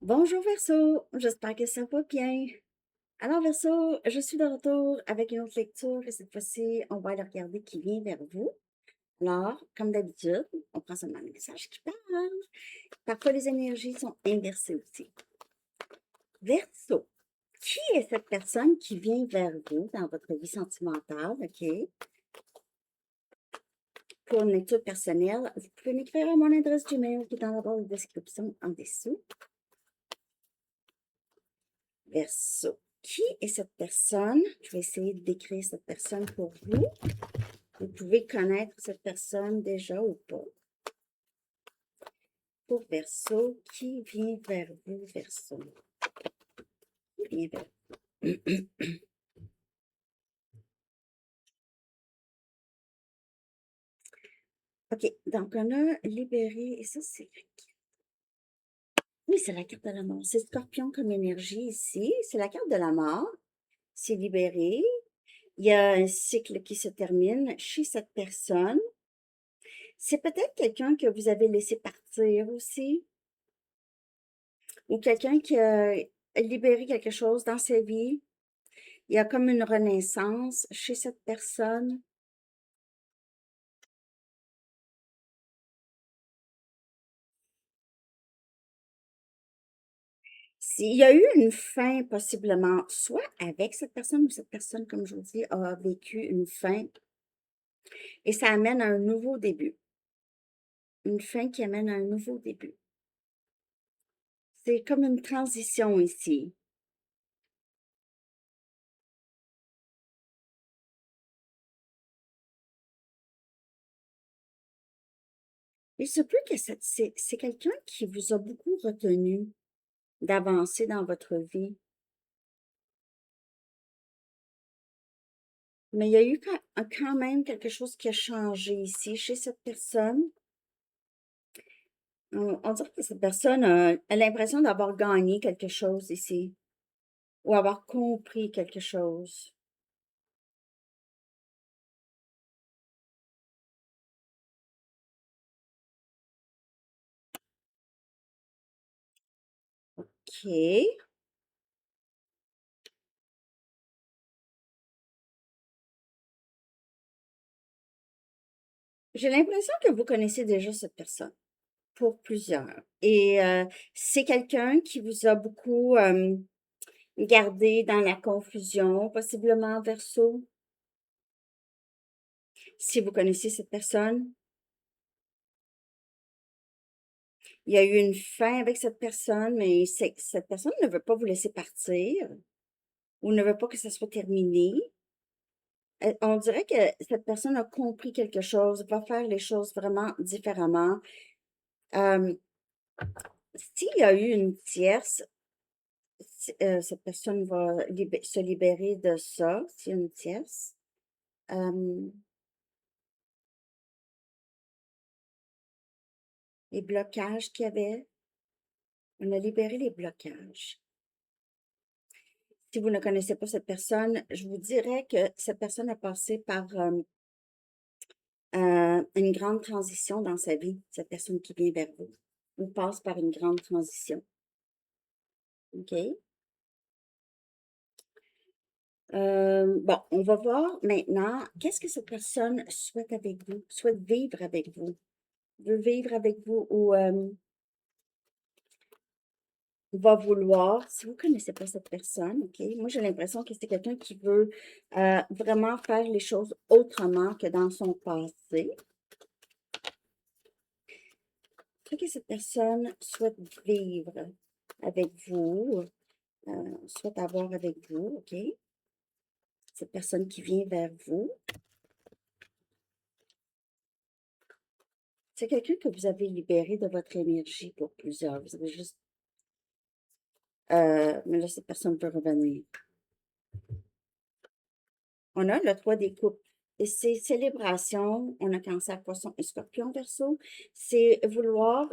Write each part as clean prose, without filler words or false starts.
Bonjour Verseau, j'espère que ça va bien. Alors Verseau, je suis de retour avec une autre lecture et cette fois-ci, on va aller regarder qui vient vers vous. Alors, comme d'habitude, on prend seulement le message qui parle. Parfois, les énergies sont inversées aussi. Verseau, qui est cette personne qui vient vers vous dans votre vie sentimentale, OK? Pour une lecture personnelle, vous pouvez m'écrire à mon adresse Gmail qui est dans la barre de description en dessous. Verseau. Qui est cette personne? Je vais essayer de décrire cette personne pour vous. Vous pouvez connaître cette personne déjà ou pas. Pour Verseau, qui vient vers vous, Verseau? Qui vient vers vous? OK, donc on a libéré, et ça c'est... Oui, c'est la carte de la mort. C'est Scorpion comme énergie ici. C'est la carte de la mort. C'est libéré. Il y a un cycle qui se termine chez cette personne. C'est peut-être quelqu'un que vous avez laissé partir aussi, ou quelqu'un qui a libéré quelque chose dans sa vie. Il y a comme une renaissance chez cette personne. Il y a eu une fin possiblement, soit avec cette personne ou cette personne, comme je vous dis, a vécu une fin et ça amène à un nouveau début. Une fin qui amène à un nouveau début. C'est comme une transition ici. Il se peut que c'est quelqu'un qui vous a beaucoup retenu d'avancer dans votre vie. Mais il y a eu quand même quelque chose qui a changé ici chez cette personne. On dirait que cette personne a l'impression d'avoir gagné quelque chose ici ou avoir compris quelque chose. OK. J'ai l'impression que vous connaissez déjà cette personne pour plusieurs. Et c'est quelqu'un qui vous a beaucoup gardé dans la confusion, possiblement Verseau. Si vous connaissez cette personne, il y a eu une fin avec cette personne, mais cette personne ne veut pas vous laisser partir ou ne veut pas que ça soit terminé. On dirait que cette personne a compris quelque chose, va faire les choses vraiment différemment. Hem, S'il y a eu une tierce, cette personne va se libérer de ça, s'il y a une tierce. Hem, les blocages qu'il y avait, on a libéré les blocages. Si vous ne connaissez pas cette personne, je vous dirais que cette personne a passé par, une grande transition dans sa vie, cette personne qui vient vers vous, ou passe par une grande transition, OK? Bon, on va voir maintenant, qu'est-ce que cette personne souhaite avec vous, souhaite vivre avec vous, veut vivre avec vous ou va vouloir, si vous ne connaissez pas cette personne, OK, moi j'ai l'impression que c'est quelqu'un qui veut vraiment faire les choses autrement que dans son passé. Qu'est-ce que cette personne souhaite vivre avec vous, souhaite avoir avec vous, OK? Cette personne qui vient vers vous, c'est quelqu'un que vous avez libéré de votre énergie pour plusieurs. Vous avez juste mais là, cette personne peut revenir. On a le 3 des coupes et c'est célébration. On a Cancer, Poisson et Scorpion, Verseau. C'est vouloir,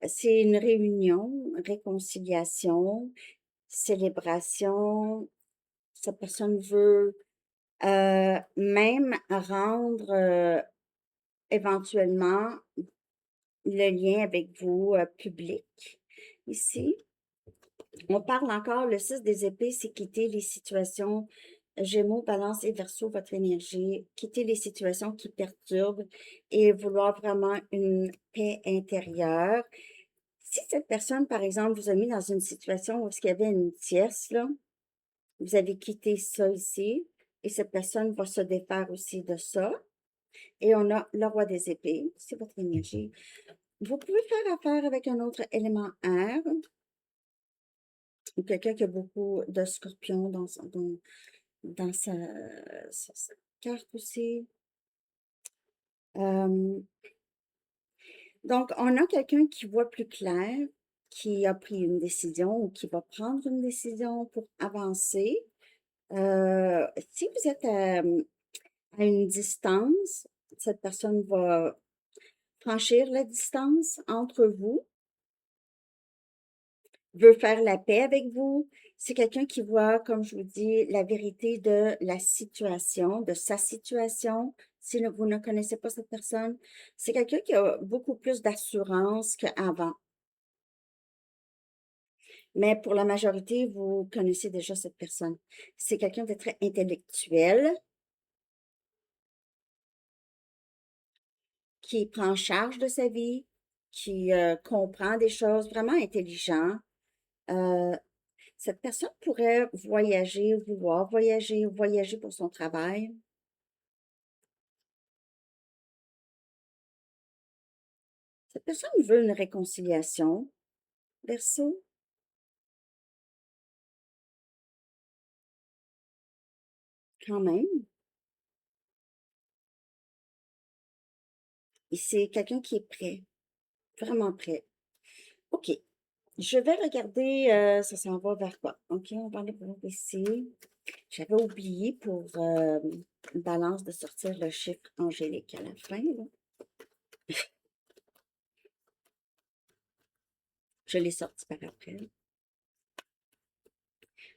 c'est une réunion, réconciliation, célébration. Cette personne veut, même rendre, éventuellement le lien avec vous, public ici. On parle encore, le 6 des épées, c'est quitter les situations, Gémeaux, Balance et Verseau, votre énergie, quitter les situations qui perturbent et vouloir vraiment une paix intérieure. Si cette personne, par exemple, vous a mis dans une situation où il y avait une tierce, là, vous avez quitté ça ici, et cette personne va se défaire aussi de ça. Et on a le roi des épées, c'est votre énergie. Vous pouvez faire affaire avec un autre élément air, ou quelqu'un qui a beaucoup de scorpions dans sa carte aussi. Donc, on a quelqu'un qui voit plus clair, qui a pris une décision ou qui va prendre une décision pour avancer. Si vous êtes à une distance, cette personne va franchir la distance entre vous, veut faire la paix avec vous. C'est quelqu'un qui voit, comme je vous dis, la vérité de la situation, de sa situation. Si vous ne connaissez pas cette personne, c'est quelqu'un qui a beaucoup plus d'assurance qu'avant. Mais pour la majorité, vous connaissez déjà cette personne. C'est quelqu'un de très intellectuel, qui prend charge de sa vie, qui comprend des choses, vraiment intelligent. Euh, Cette personne pourrait voyager, vouloir voyager, voyager pour son travail. Cette personne veut une réconciliation, Verseau. Quand même. Et c'est quelqu'un qui est prêt, vraiment prêt. OK. Je vais regarder, ça s'en va vers quoi? OK, on va aller voir ici. J'avais oublié pour Balance de sortir le chiffre angélique à la fin, là. Je l'ai sorti par après.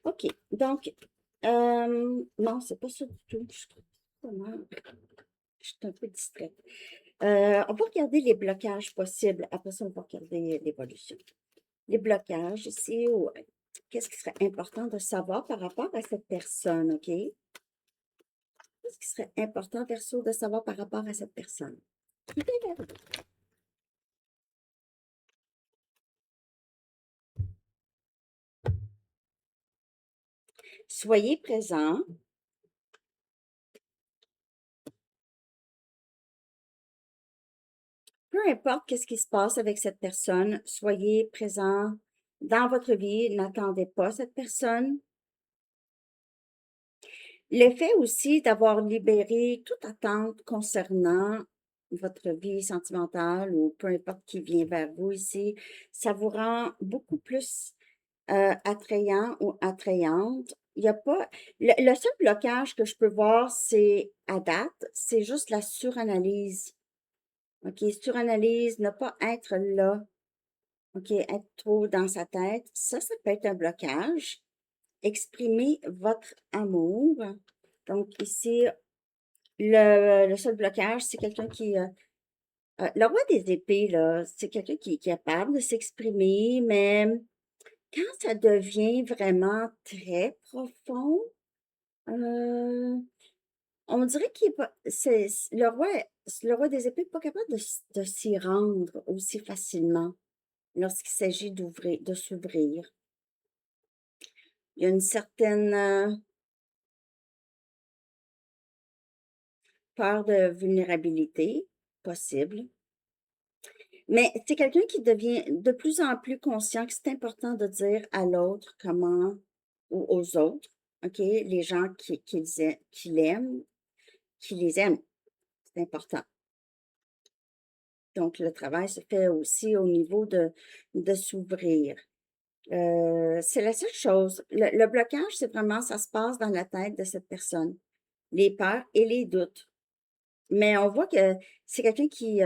OK. Donc, non, c'est pas ça du tout. Je suis un peu distraite. On va regarder les blocages possibles. Après ça, on va regarder l'évolution. Les blocages ici, qu'est-ce qui serait important de savoir par rapport à cette personne, OK? Qu'est-ce qui serait important, Verseau, de savoir par rapport à cette personne? Soyez présent. Peu importe qu'est-ce qui se passe avec cette personne, soyez présent dans votre vie. N'attendez pas cette personne. Le fait aussi d'avoir libéré toute attente concernant votre vie sentimentale ou peu importe qui vient vers vous ici, ça vous rend beaucoup plus attrayant ou attrayante. Il y a pas. Le seul blocage que je peux voir, c'est à date, c'est juste la suranalyse. OK? Suranalyse, ne pas être là. OK? Être trop dans sa tête. Ça peut être un blocage. Exprimer votre amour. Donc, ici, le seul blocage, c'est quelqu'un qui. Le roi des épées, là, c'est quelqu'un qui est capable de s'exprimer, mais quand ça devient vraiment très profond, euh, on dirait qu'il est pas, le roi des épées n'est pas capable de s'y rendre aussi facilement lorsqu'il s'agit d'ouvrir, de s'ouvrir. Il y a une certaine peur de vulnérabilité possible. Mais c'est quelqu'un qui devient de plus en plus conscient que c'est important de dire à l'autre comment, ou aux autres, OK, les gens qui l'aiment, qui les aiment. C'est important. Donc, le travail se fait aussi au niveau de s'ouvrir. C'est la seule chose. Le blocage, c'est vraiment, ça se passe dans la tête de cette personne. Les peurs et les doutes. Mais on voit que c'est quelqu'un qui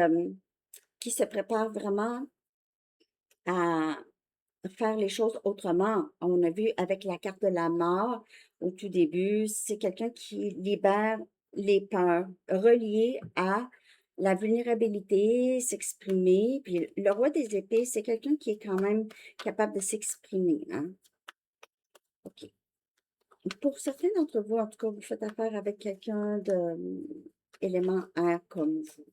se prépare vraiment à faire les choses autrement. On a vu avec la carte de la mort au tout début, c'est quelqu'un qui libère les peurs reliées à la vulnérabilité, s'exprimer. Puis le roi des épées, c'est quelqu'un qui est quand même capable de s'exprimer, hein. OK. Pour certains d'entre vous, en tout cas, vous faites affaire avec quelqu'un de élément air comme vous.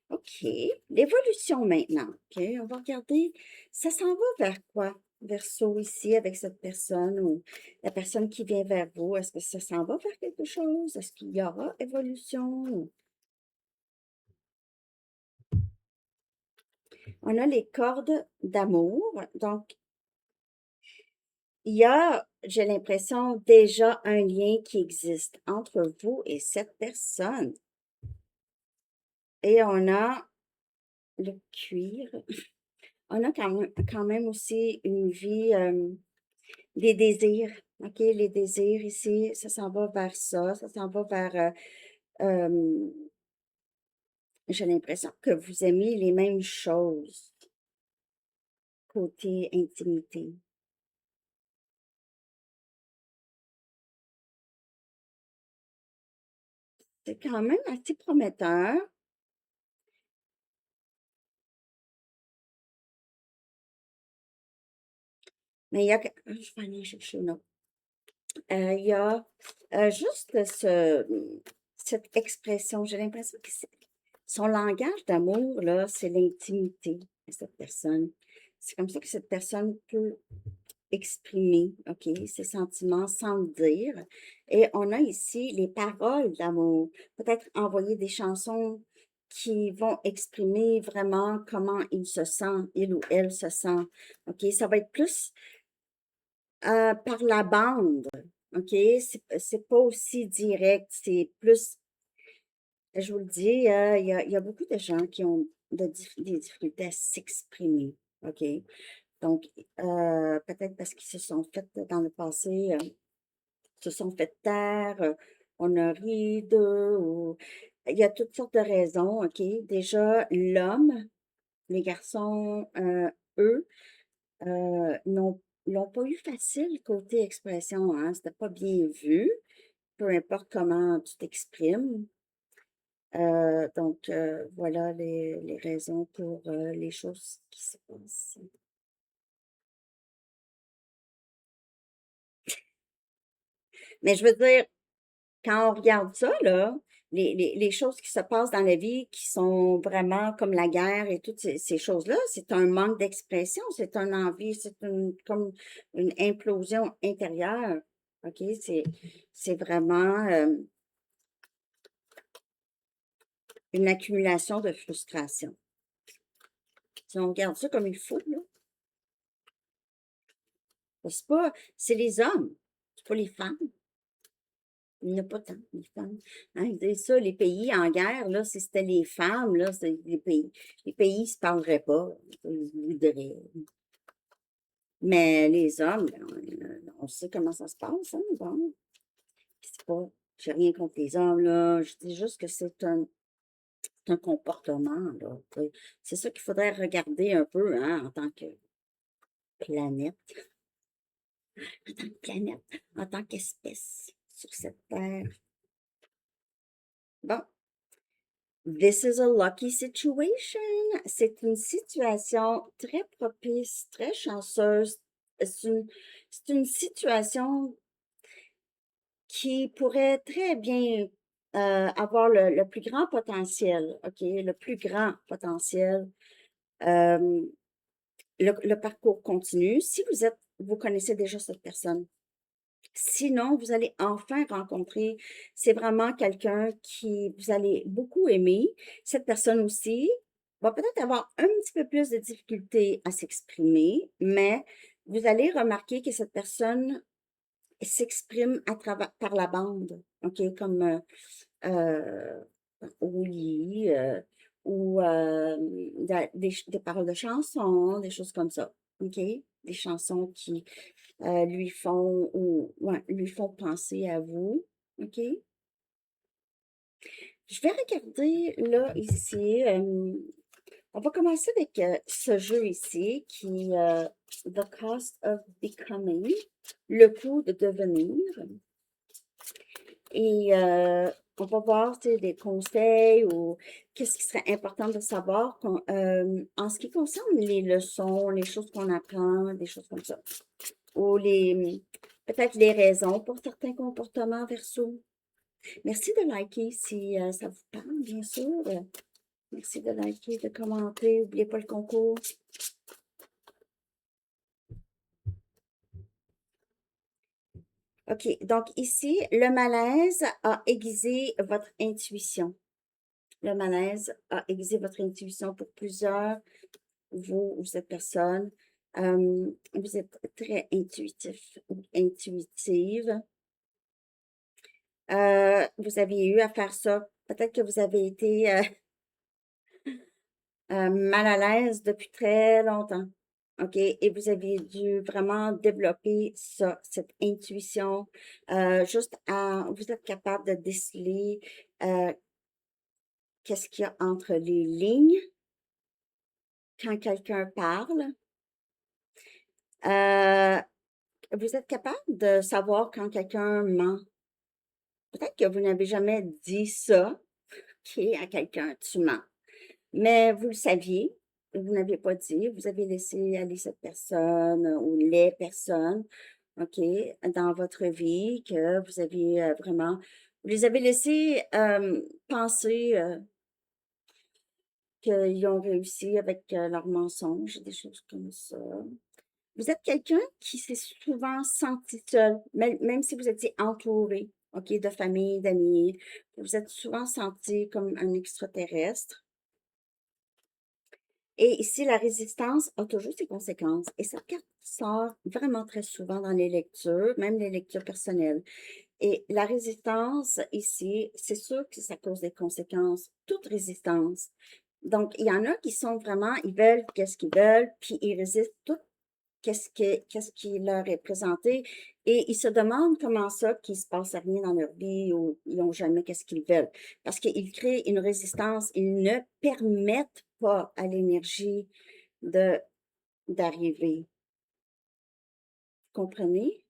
OK. L'évolution maintenant. OK. On va regarder. Ça s'en va vers quoi? Verseau ici avec cette personne ou la personne qui vient vers vous. Est-ce que ça s'en va vers quelque chose? Est-ce qu'il y aura évolution? On a les cordes d'amour. Donc, il y a, j'ai l'impression, déjà un lien qui existe entre vous et cette personne. Et on a le cuir. On a quand même aussi une vie, des désirs. OK, les désirs ici, ça s'en va vers ça s'en va vers, j'ai l'impression que vous aimez les mêmes choses côté intimité. C'est quand même assez prometteur, mais il y a que je vais aller chercher une autre. Il y a, juste cette expression, j'ai l'impression que son langage d'amour là, c'est l'intimité de cette personne. C'est comme ça que cette personne peut exprimer, OK, ses sentiments sans le dire. Et on a ici les paroles d'amour. Peut-être envoyer des chansons qui vont exprimer vraiment comment il se sent, il ou elle se sent. OK, ça va être plus par la bande. OK, c'est pas aussi direct, c'est plus, je vous le dis, il y a beaucoup de gens qui ont des difficultés à s'exprimer. OK, donc, peut-être parce qu'ils se sont fait dans le passé, se sont fait taire, on a ri d'eux ou il y a toutes sortes de raisons, OK? Déjà, l'homme, les garçons, eux, l'ont pas eu facile côté expression, hein? C'était pas bien vu, peu importe comment tu t'exprimes. Donc, voilà les raisons pour, les choses qui se passent. Mais je veux dire, quand on regarde ça, là, les choses qui se passent dans la vie qui sont vraiment comme la guerre et toutes ces choses-là, c'est un manque d'expression, c'est un envie, c'est comme une implosion intérieure. OK? C'est vraiment une accumulation de frustration. Si on regarde ça comme il faut, là, c'est les hommes, c'est pas les femmes. Il n'y en a pas tant, les femmes. Hein, ils disent ça, les pays en guerre, là, si c'était les femmes, là, c'est les pays ne se parleraient pas. Ils voudraient. Mais les hommes, ben, on sait comment ça se passe, hein, bon. C'est pas, j'ai rien contre les hommes, là. Je dis juste que c'est un comportement, là. C'est ça qu'il faudrait regarder un peu, hein, planète, en tant que planète, en tant qu'espèce sur cette terre. Bon. This is a lucky situation. C'est une situation très propice, très chanceuse. C'est une situation qui pourrait très bien avoir le plus grand potentiel, OK? Le plus grand potentiel. Euh, le parcours continue. Si vous connaissez déjà cette personne, sinon, vous allez enfin rencontrer, c'est vraiment quelqu'un qui vous allez beaucoup aimer. Cette personne aussi va peut-être avoir un petit peu plus de difficulté à s'exprimer, mais vous allez remarquer que cette personne s'exprime à travers par la bande, OK? Comme euh, au lit, ou des paroles de chansons, des choses comme ça, OK? Des chansons qui lui font penser à vous, OK? Je vais regarder là, ici, on va commencer avec ce jeu ici qui The Cost of Becoming, le coût de devenir. Et on va voir, tu sais, des conseils ou qu'est-ce qui serait important de savoir en ce qui concerne les leçons, les choses qu'on apprend, des choses comme ça. ou peut-être les raisons pour certains comportements Verseau. Merci de liker si ça vous parle, bien sûr. Merci de liker, de commenter. N'oubliez pas le concours. OK, donc ici, le malaise a aiguisé votre intuition. Le malaise a aiguisé votre intuition pour plusieurs, vous ou cette personne. Vous êtes très intuitif ou intuitive. Vous aviez eu à faire ça. Peut-être que vous avez été mal à l'aise depuis très longtemps. OK? Et vous aviez dû vraiment développer ça, cette intuition, vous êtes capable de déceler qu'est-ce qu'il y a entre les lignes quand quelqu'un parle. Vous êtes capable de savoir quand quelqu'un ment. Peut-être que vous n'avez jamais dit ça, OK, à quelqu'un, tu mens. Mais vous le saviez, vous n'aviez pas dit, vous avez laissé aller cette personne ou les personnes, OK, dans votre vie que vous aviez vraiment, vous les avez laissés penser qu'ils ont réussi avec leurs mensonges, des choses comme ça. Vous êtes quelqu'un qui s'est souvent senti seul, même si vous étiez entouré, OK, de famille, d'amis, vous êtes souvent senti comme un extraterrestre. Et ici, la résistance a toujours ses conséquences. Et cette carte sort vraiment très souvent dans les lectures, même les lectures personnelles. Et la résistance, ici, c'est sûr que ça cause des conséquences, toute résistance. Donc, il y en a qui sont vraiment, ils veulent qu'est-ce qu'ils veulent, puis ils résistent tout qu'est-ce qui leur est présenté et ils se demandent comment ça qu'il se passe rien dans leur vie ou ils n'ont jamais qu'est-ce qu'ils veulent. Parce qu'ils créent une résistance, ils ne permettent pas à l'énergie de d'arriver. Vous comprenez?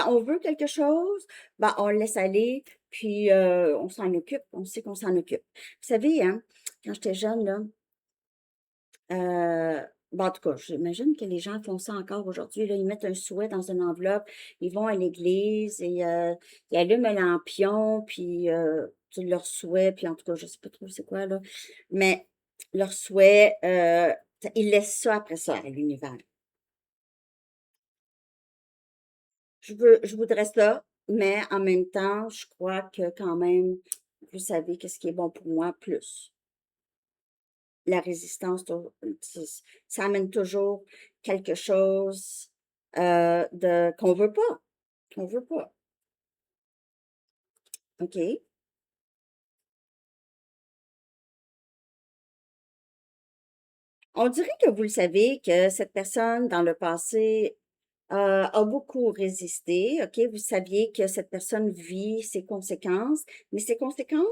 On veut quelque chose, ben, on le laisse aller, puis on s'en occupe, on sait qu'on s'en occupe. Vous savez, hein, quand j'étais jeune, là, ben, en tout cas, j'imagine que les gens font ça encore aujourd'hui, là. Ils mettent un souhait dans une enveloppe, ils vont à l'église et ils allument un lampion, puis leur souhait, puis en tout cas, je sais pas trop c'est quoi, là. Mais leur souhait, ils laissent ça après ça à l'univers. Je voudrais ça, mais en même temps, je crois que quand même, vous savez qu'est-ce qui est bon pour moi plus. La résistance, ça amène toujours quelque chose de qu'on veut pas. OK? On dirait que vous le savez que cette personne dans le passé a beaucoup résisté. OK? Vous saviez que cette personne vit ses conséquences, mais ces conséquences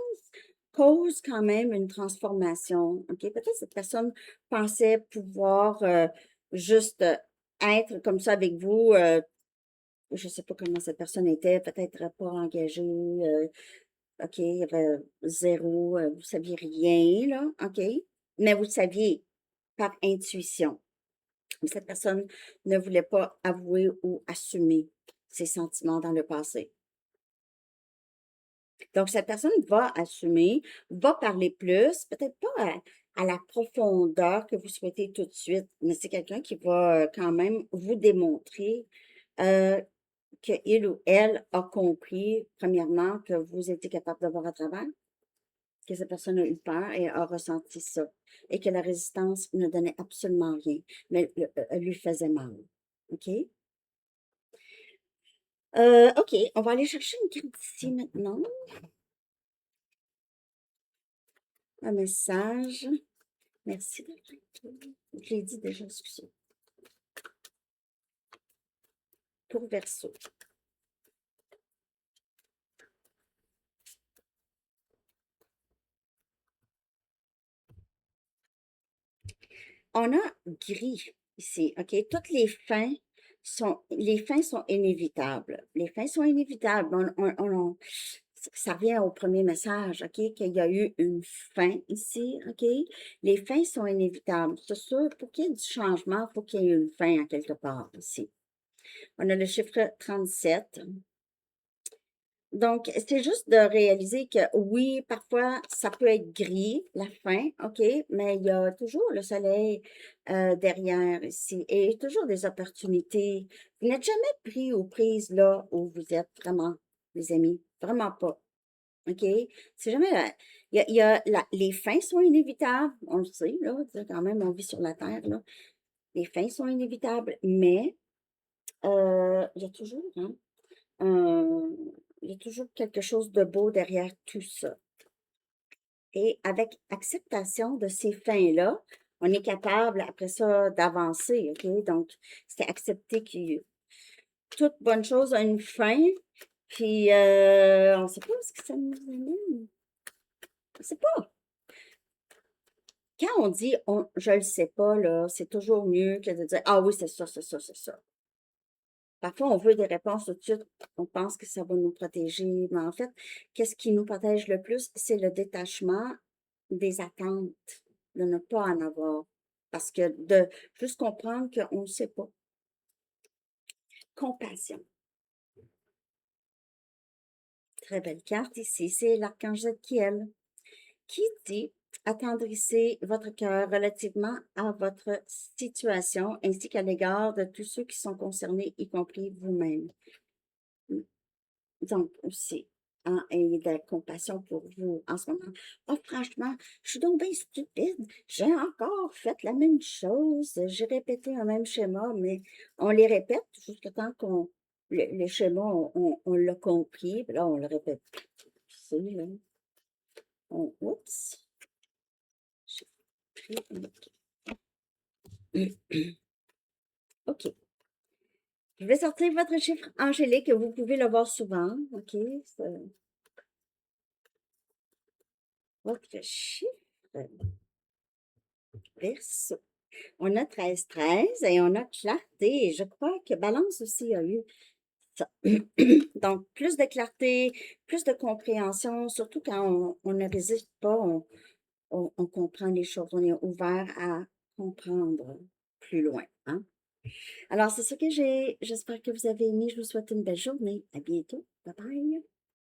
causent quand même une transformation. OK? Peut-être cette personne pensait pouvoir juste être comme ça avec vous. Je ne sais pas comment cette personne était, peut-être pas engagée. OK, il y avait zéro, vous saviez rien, là. OK? Mais vous le saviez par intuition. Mais cette personne ne voulait pas avouer ou assumer ses sentiments dans le passé. Donc, cette personne va assumer, va parler plus, peut-être pas à la profondeur que vous souhaitez tout de suite, mais c'est quelqu'un qui va quand même vous démontrer euh, qu'il ou elle a compris, premièrement, que vous étiez capable de voir à travers, que cette personne a eu peur et a ressenti ça, et que la résistance ne donnait absolument rien, mais elle lui faisait mal. OK? OK, on va aller chercher une carte ici maintenant. Un message. Merci de je l'ai dit déjà, excusez. Pour Verseau. On a gris ici, OK? Toutes les fins sont inévitables. Les fins sont inévitables. Ça revient au premier message, OK? Qu'il y a eu une fin ici, OK? Les fins sont inévitables. C'est sûr, pour qu'il y ait du changement, il faut qu'il y ait une fin à quelque part ici. On a le chiffre 37. Donc, c'est juste de réaliser que oui, parfois, ça peut être gris, la fin, OK, mais il y a toujours le soleil derrière ici et toujours des opportunités. Vous n'êtes jamais pris ou prise là où vous êtes vraiment, les amis, vraiment pas. OK? C'est jamais les fins sont inévitables, on le sait, là, tu sais, quand même, on vit sur la Terre, là. Les fins sont inévitables, mais il y a toujours, hein, un- il y a toujours quelque chose de beau derrière tout ça. Et avec acceptation de ces fins-là, on est capable, après ça, d'avancer, OK? Donc, c'est accepter que toute bonne chose a une fin, puis on ne sait pas ce que ça nous amène. On ne sait pas. Quand on dit je le sais pas, là, c'est toujours mieux que de dire ah oui, c'est ça, c'est ça, c'est ça. Parfois, on veut des réponses tout de suite. On pense que ça va nous protéger. Mais en fait, qu'est-ce qui nous protège le plus? C'est le détachement des attentes, de ne pas en avoir. Parce que de juste comprendre qu'on ne sait pas. Compassion. Très belle carte ici. C'est l'archange Zadkiel qui dit attendrissez votre cœur relativement à votre situation ainsi qu'à l'égard de tous ceux qui sont concernés, y compris vous-même. Donc, aussi, hein, ayez de la compassion pour vous en ce moment. Oh, franchement, je suis donc bien stupide. J'ai encore fait la même chose. J'ai répété un même schéma, mais on les répète jusqu'à temps qu'on. Le schéma, on l'a compris, puis là, on le répète. C'est, là. Oups. J'ai pris OK. Je vais sortir votre chiffre angélique. Vous pouvez le voir souvent. OK. Votre chiffre Verseau. On a 13-13 et on a clarté. Et je crois que Balance aussi a eu ça. Donc, plus de clarté, plus de compréhension, surtout quand on ne résiste pas, on comprend les choses, on est ouvert à comprendre plus loin. Hein? Alors, c'est ce que j'ai. J'espère que vous avez aimé. Je vous souhaite une belle journée. À bientôt. Bye bye.